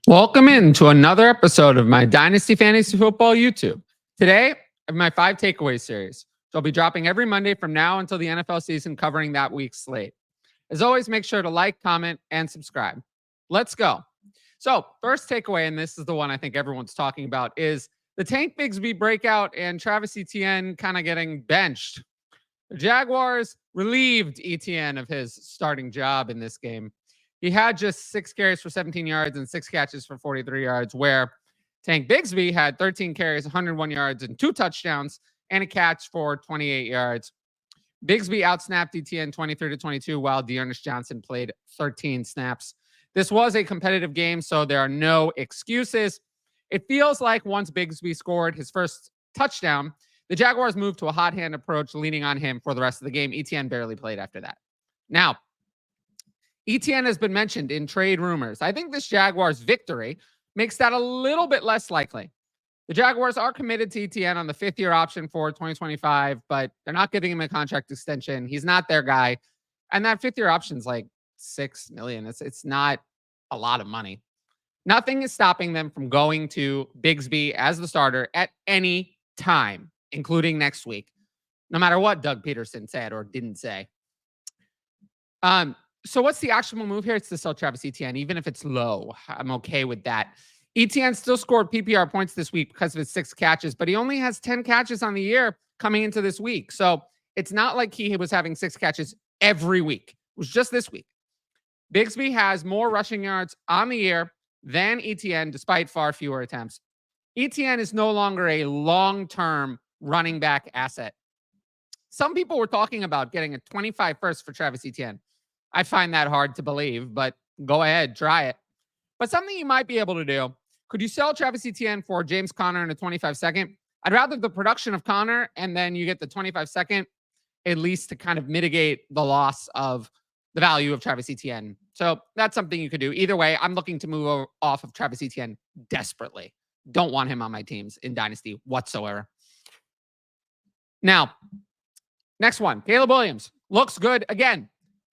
Welcome in to another episode of my Dynasty Fantasy Football YouTube. Today, I have my 5 takeaway series. So I'll be dropping every Monday from now until the NFL season, covering that week's slate. As always, make sure to like, comment, and subscribe. Let's go. So first takeaway, and this is the one I think everyone's talking about, is the Tank Bigsby breakout and Travis Etienne kind of getting benched. The Jaguars relieved Etienne of his starting job in this game. He had just 6 carries for 17 yards and 6 catches for 43 yards, where Tank Bigsby had 13 carries, 101 yards, and 2 touchdowns, and a catch for 28 yards. Bigsby outsnapped Etienne 23-22, while Dearness Johnson played 13 snaps. This was a competitive game, so there are no excuses. It feels like once Bigsby scored his first touchdown, the Jaguars moved to a hot hand approach, leaning on him for the rest of the game. Etienne barely played after that. Now, Etienne has been mentioned in trade rumors. I think this Jaguars victory makes that a little bit less likely. The Jaguars are committed to Etienne on the 5th-year option for 2025, but they're not giving him a contract extension. He's not their guy. And that 5th-year option is like $6 million. It's not a lot of money. Nothing is stopping them from going to Bigsby as the starter at any time, including next week, no matter what Doug Peterson said or didn't say. So what's the actionable move here? It's to sell Travis Etienne, even if it's low. I'm okay with that. Etienne still scored PPR points this week because of his 6 catches, but he only has 10 catches on the year coming into this week. So it's not like he was having 6 catches every week. It was just this week. Bigsby has more rushing yards on the year than Etienne, despite far fewer attempts. Etienne is no longer a long-term running back asset. Some people were talking about getting a 25 first for Travis Etienne. I find that hard to believe, but go ahead, try it. But something you might be able to do, could you sell Travis Etienne for James Conner in a 25 second? I'd rather the production of Conner and then you get the 25 second, at least to kind of mitigate the loss of the value of Travis Etienne. So that's something you could do. Either way, I'm looking to move off of Travis Etienne desperately. Don't want him on my teams in Dynasty whatsoever. Now, next one, Caleb Williams. Looks good. Again,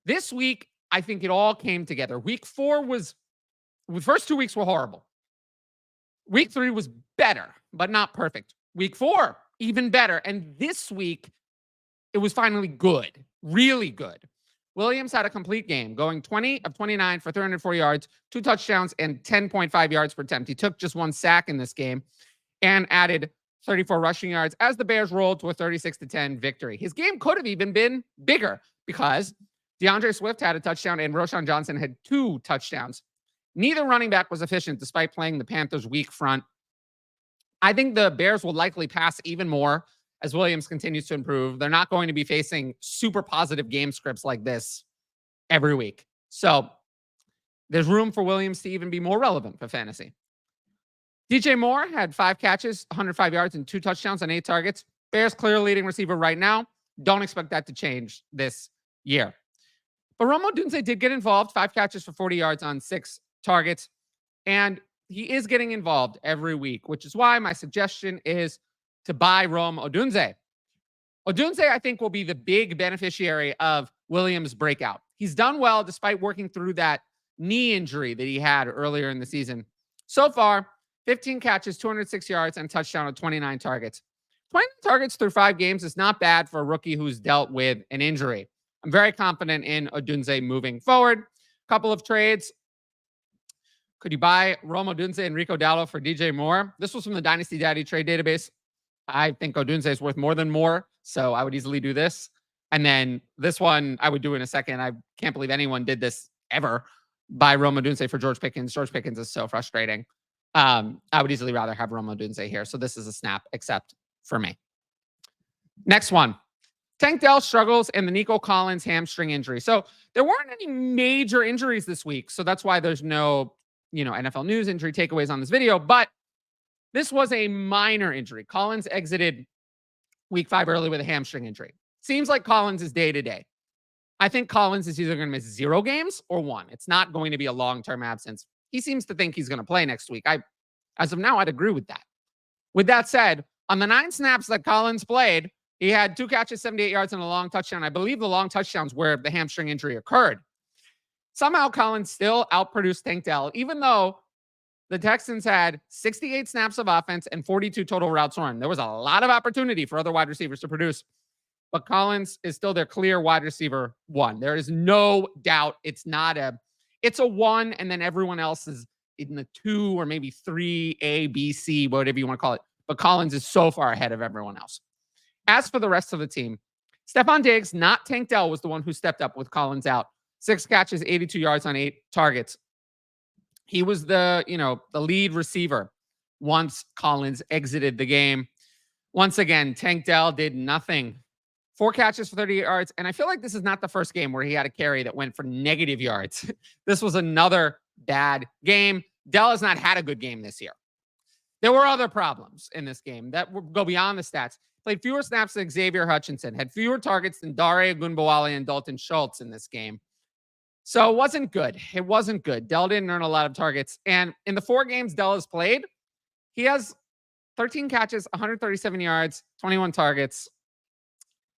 this week, I think it all came together. Week 4 was, the first 2 weeks were horrible. Week 3 was better, but not perfect. Week 4, even better. And this week, it was finally good, really good. Williams had a complete game, going 20 of 29 for 304 yards, 2 touchdowns, and 10.5 yards per attempt. He took just 1 sack in this game and added 34 rushing yards as the Bears rolled to a 36-10 victory. His game could have even been bigger because DeAndre Swift had a touchdown and Roschon Johnson had 2 touchdowns. Neither running back was efficient despite playing the Panthers' weak front. I think the Bears will likely pass even more as Williams continues to improve. They're not going to be facing super positive game scripts like this every week. So there's room for Williams to even be more relevant for fantasy. DJ Moore had 5 catches, 105 yards, and 2 touchdowns on 8 targets. Bears clear leading receiver right now. Don't expect that to change this year. But Odunze did get involved, 5 catches for 40 yards on 6 targets. And he is getting involved every week, which is why my suggestion is to buy Odunze. Odunze, I think, will be the big beneficiary of Williams' breakout. He's done well despite working through that knee injury that he had earlier in the season. So far, 15 catches, 206 yards, and a touchdown on 29 targets. 29 targets through 5 games is not bad for a rookie who's dealt with an injury. I'm very confident in Odunze moving forward. Couple of trades. Could you buy Odunze and Rico Dowdle for DJ Moore? This was from the Dynasty Daddy trade database. I think Odunze is worth more than Moore, so I would easily do this. And then this one I would do in a second. I can't believe anyone did this ever. Buy Odunze for George Pickens. George Pickens is so frustrating. I would easily rather have Odunze here. So this is a snap, except for me. Next one. Tank Dell struggles and the Nico Collins hamstring injury. So there weren't any major injuries this week. So that's why there's no, NFL news injury takeaways on this video. But this was a minor injury. Collins exited week 5 early with a hamstring injury. Seems like Collins is day-to-day. I think Collins is either going to miss 0 games or 1. It's not going to be a long-term absence. He seems to think he's going to play next week. As of now, I'd agree with that. With that said, on the 9 snaps that Collins played, he had 2 catches, 78 yards, and a long touchdown. I believe the long touchdowns where the hamstring injury occurred. Somehow Collins still outproduced Tank Dell, even though the Texans had 68 snaps of offense and 42 total routes run. There was a lot of opportunity for other wide receivers to produce, but Collins is still their clear wide receiver one. There is no doubt it's a one, and then everyone else is in the 2 or maybe 3, A, B, C, whatever you want to call it. But Collins is so far ahead of everyone else. As for the rest of the team, Stephon Diggs, not Tank Dell, was the one who stepped up with Collins out. 6 catches, 82 yards on 8 targets. He was the lead receiver once Collins exited the game. Once again, Tank Dell did nothing. 4 catches for 38 yards. And I feel like this is not the first game where he had a carry that went for negative yards. This was another bad game. Dell has not had a good game this year. There were other problems in this game that go beyond the stats. Played fewer snaps than Xavier Hutchinson, had fewer targets than Dare Ogunbowale and Dalton Schultz in this game. So it wasn't good. It wasn't good. Dell didn't earn a lot of targets. And in the 4 games Dell has played, he has 13 catches, 137 yards, 21 targets.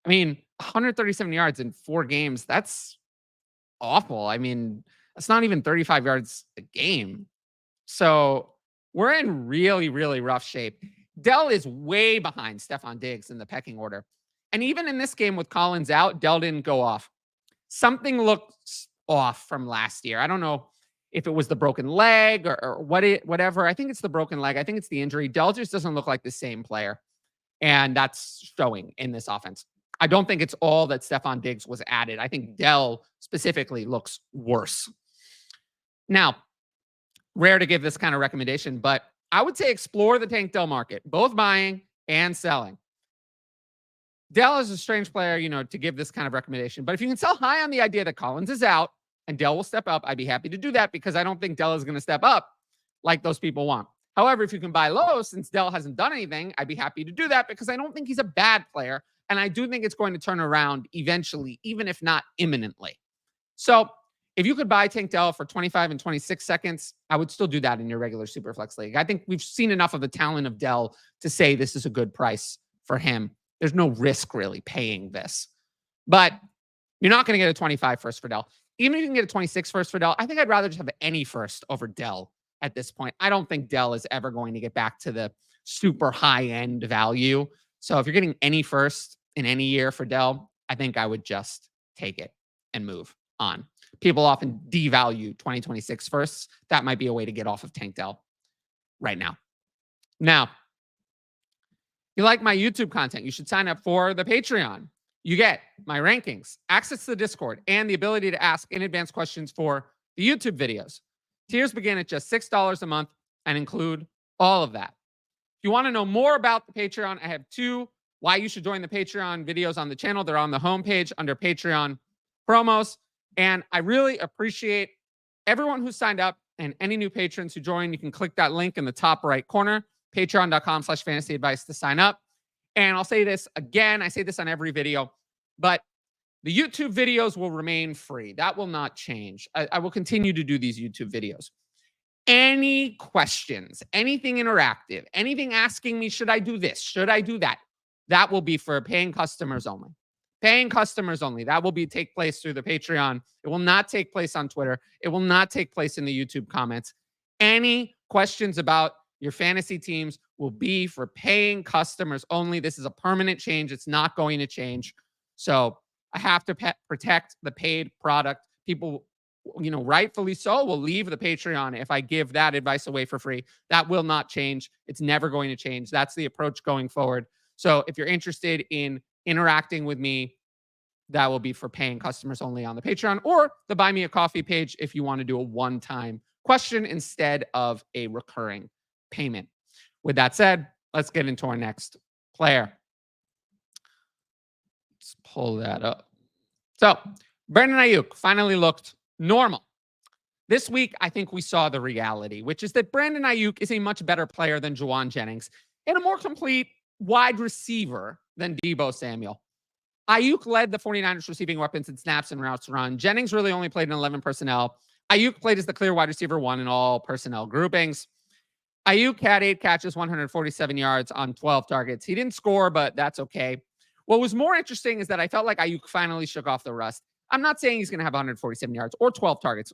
I mean, 137 yards in 4 games, that's awful. I mean, that's not even 35 yards a game. So we're in really, really rough shape. Dell is way behind Stephon Diggs in the pecking order. And even in this game with Collins out, Dell didn't go off. Something looks off from last year. I don't know if it was the broken leg or whatever. I think it's the broken leg. I think it's the injury. Dell just doesn't look like the same player. And that's showing in this offense. I don't think it's all that Stephon Diggs was added. I think Dell specifically looks worse. Now, rare to give this kind of recommendation, but I would say explore the Tank Dell market, both buying and selling. Dell is a strange player, to give this kind of recommendation. But if you can sell high on the idea that Collins is out and Dell will step up, I'd be happy to do that because I don't think Dell is going to step up like those people want. However, if you can buy low, since Dell hasn't done anything, I'd be happy to do that because I don't think he's a bad player. And I do think it's going to turn around eventually, even if not imminently. So if you could buy Tank Dell for 25 and 26 seconds, I would still do that in your regular Superflex league. I think we've seen enough of the talent of Dell to say this is a good price for him. There's no risk really paying this. But you're not going to get a 25 first for Dell. Even if you can get a 26 first for Dell, I think I'd rather just have any first over Dell at this point. I don't think Dell is ever going to get back to the super high-end value. So if you're getting any first in any year for Dell, I think I would just take it and move on. People often devalue 2026 firsts. That might be a way to get off of Tank Dell right now. Now, you like my YouTube content, you should sign up for the Patreon. You get my rankings, access to the Discord, and the ability to ask in advance questions for the YouTube videos. Tiers begin at just $6 a month and include all of that. If you want to know more about the Patreon, I have 2 why you should join the Patreon videos on the channel. They're on the homepage under Patreon promos. And I really appreciate everyone who signed up and any new patrons who join. You can click that link in the top right corner, patreon.com/fantasyadvice to sign up. And I'll say this again, I say this on every video, but the YouTube videos will remain free. That will not change. I will continue to do these YouTube videos. Any questions, anything interactive, anything asking me, should I do this? Should I do that? That will be for paying customers only. Paying customers only. That will take place through the Patreon. It will not take place on Twitter. It will not take place in the YouTube comments. Any questions about your fantasy teams will be for paying customers only. This is a permanent change. It's not going to change. So I have to protect the paid product. People, rightfully so, will leave the Patreon if I give that advice away for free. That will not change. It's never going to change. That's the approach going forward. So if you're interested in interacting with me, that will be for paying customers only on the Patreon or the Buy Me a Coffee page if you want to do a one-time question instead of a recurring payment. With that said, let's get into our next player. Let's pull that up. So Brandon Aiyuk finally looked normal. This week, I think we saw the reality, which is that Brandon Aiyuk is a much better player than Juwan Jennings and a more complete wide receiver than Deebo Samuel. Aiyuk led the 49ers receiving weapons in snaps and routes run. Jennings really only played in 11 personnel. Aiyuk played as the clear wide receiver 1 in all personnel groupings. Aiyuk had 8 catches, 147 yards on 12 targets. He didn't score, but that's okay. What was more interesting is that I felt like Aiyuk finally shook off the rust. I'm not saying he's going to have 147 yards or 12 targets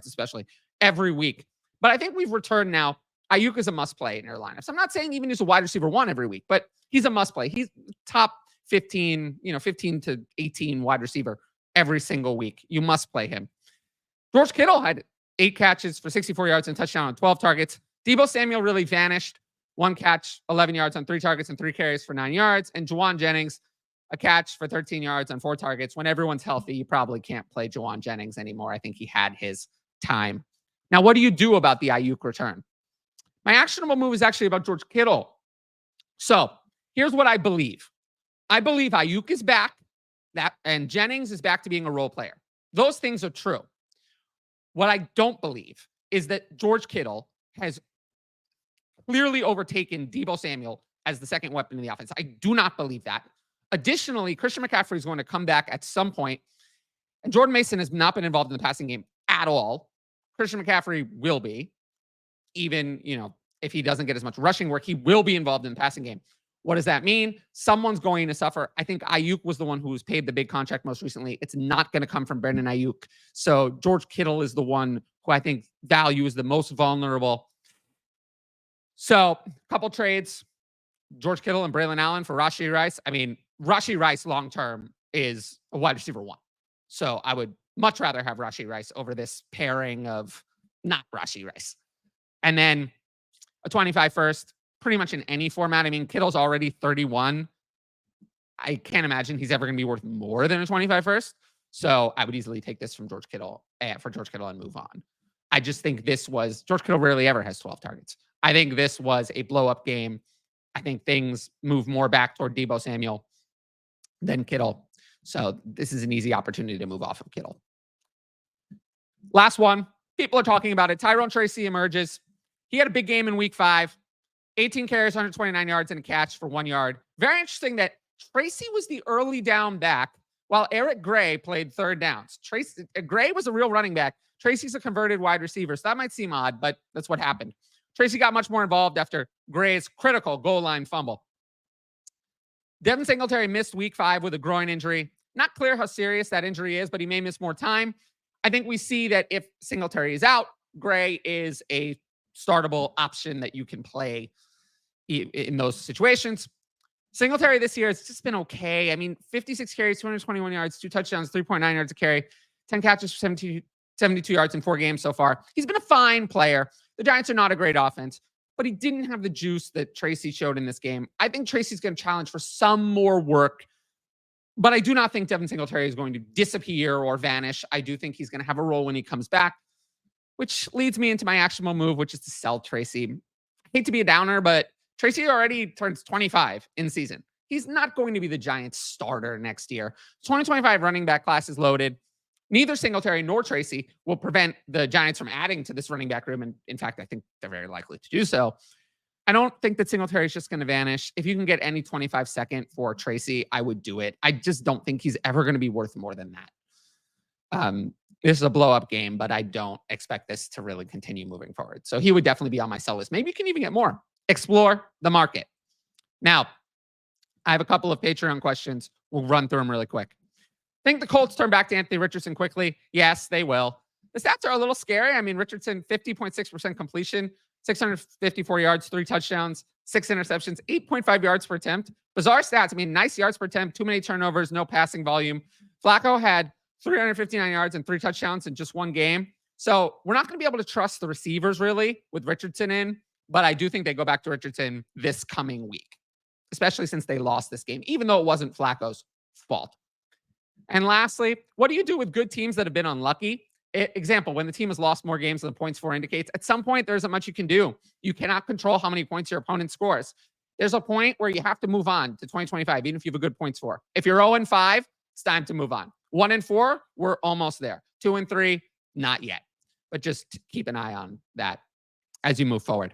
especially every week. But I think we've returned now. Aiyuk is a must play in your lineups. I'm not saying even he's a wide receiver 1 every week, but he's a must play. He's top 15, 15 to 18 wide receiver every single week. You must play him. George Kittle had 8 catches for 64 yards and touchdown on 12 targets. Deebo Samuel really vanished. 1 catch, 11 yards on 3 targets and 3 carries for 9 yards. And Juwan Jennings, a catch for 13 yards on 4 targets. When everyone's healthy, you probably can't play Juwan Jennings anymore. I think he had his time. Now, what do you do about the Aiyuk return? My actionable move is actually about George Kittle. So here's what I believe. I believe Aiyuk is back, and Jennings is back to being a role player. Those things are true. What I don't believe is that George Kittle has clearly overtaken Deebo Samuel as the second weapon in the offense. I do not believe that. Additionally, Christian McCaffrey is going to come back at some point, and Jordan Mason has not been involved in the passing game at all. Christian McCaffrey will be, even, if he doesn't get as much rushing work, he will be involved in the passing game. What does that mean? Someone's going to suffer. I think Aiyuk was the one who was paid the big contract most recently. It's not going to come from Brandon Aiyuk. So George Kittle is the one who I think value is the most vulnerable. So a couple trades, George Kittle and Braylon Allen for Rashee Rice. I mean, Rashee Rice long-term is a wide receiver 1. So I would much rather have Rashee Rice over this pairing of not Rashee Rice. And then a 25 first, pretty much in any format. I mean, Kittle's already 31. I can't imagine he's ever going to be worth more than a 25 first. So I would easily take this from George Kittle and move on. I just think George Kittle rarely ever has 12 targets. I think this was a blow-up game. I think things move more back toward Deebo Samuel than Kittle. So this is an easy opportunity to move off of Kittle. Last one. People are talking about it. Tyrone Tracy emerges. He had a big game in week 5. 18 carries, 129 yards, and a catch for 1 yard. Very interesting that Tracy was the early down back while Eric Gray played third downs. Gray was a real running back. Tracy's a converted wide receiver. So that might seem odd, but that's what happened. Tracy got much more involved after Gray's critical goal line fumble. Devin Singletary missed week 5 with a groin injury. Not clear how serious that injury is, but he may miss more time. I think we see that if Singletary is out, Gray is a startable option that you can play in those situations. Singletary this year has just been okay. I mean, 56 carries, 221 yards, 2 touchdowns, 3.9 yards a carry, 10 catches for 72 yards in 4 games so far. He's been a fine player. The Giants are not a great offense, but he didn't have the juice that Tracy showed in this game. I think Tracy's going to challenge for some more work, but I do not think Devin Singletary is going to disappear or vanish. I do think he's going to have a role when he comes back, which leads me into my actionable move, which is to sell Tracy. I hate to be a downer, but Tracy already turns 25 in season. He's not going to be the Giants starter next year. 2025 running back class is loaded. Neither Singletary nor Tracy will prevent the Giants from adding to this running back room. And in fact, I think they're very likely to do so. I don't think that Singletary is just going to vanish. If you can get any 25 second for Tracy, I would do it. I just don't think he's ever going to be worth more than that. This is a blow-up game, but I don't expect this to really continue moving forward. So he would definitely be on my sell list. Maybe you can even get more. Explore the market. Now, I have a couple of Patreon questions. We'll run through them really quick. Think the Colts turn back to Anthony Richardson quickly? Yes, they will. The stats are a little scary. I mean, Richardson, 50.6% completion, 654 yards, 3 touchdowns, 6 interceptions, 8.5 yards per attempt. Bizarre stats. I mean, nice yards per attempt, too many turnovers, no passing volume. Flacco had 359 yards and 3 touchdowns in just 1 game. So we're not going to be able to trust the receivers really with Richardson in, but I do think they go back to Richardson this coming week, especially since they lost this game, even though it wasn't Flacco's fault. And lastly, what do you do with good teams that have been unlucky? Example, when the team has lost more games than the points for indicates, at some point, there isn't much you can do. You cannot control how many points your opponent scores. There's a point where you have to move on to 2025, even if you have a good points for. If you're 0-5, it's time to move on. 1-4, we're almost there. 2-3, not yet. But just keep an eye on that as you move forward.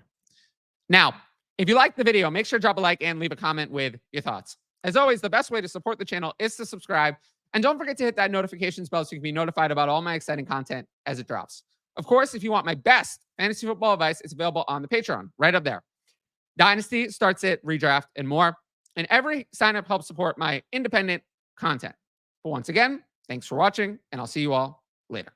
Now, if you like the video, make sure to drop a like and leave a comment with your thoughts. As always, the best way to support the channel is to subscribe. And don't forget to hit that notifications bell so you can be notified about all my exciting content as it drops. Of course, if you want my best fantasy football advice, it's available on the Patreon, right up there. Dynasty, starts it, redraft, and more. And every sign-up helps support my independent content. But once again, thanks for watching, and I'll see you all later.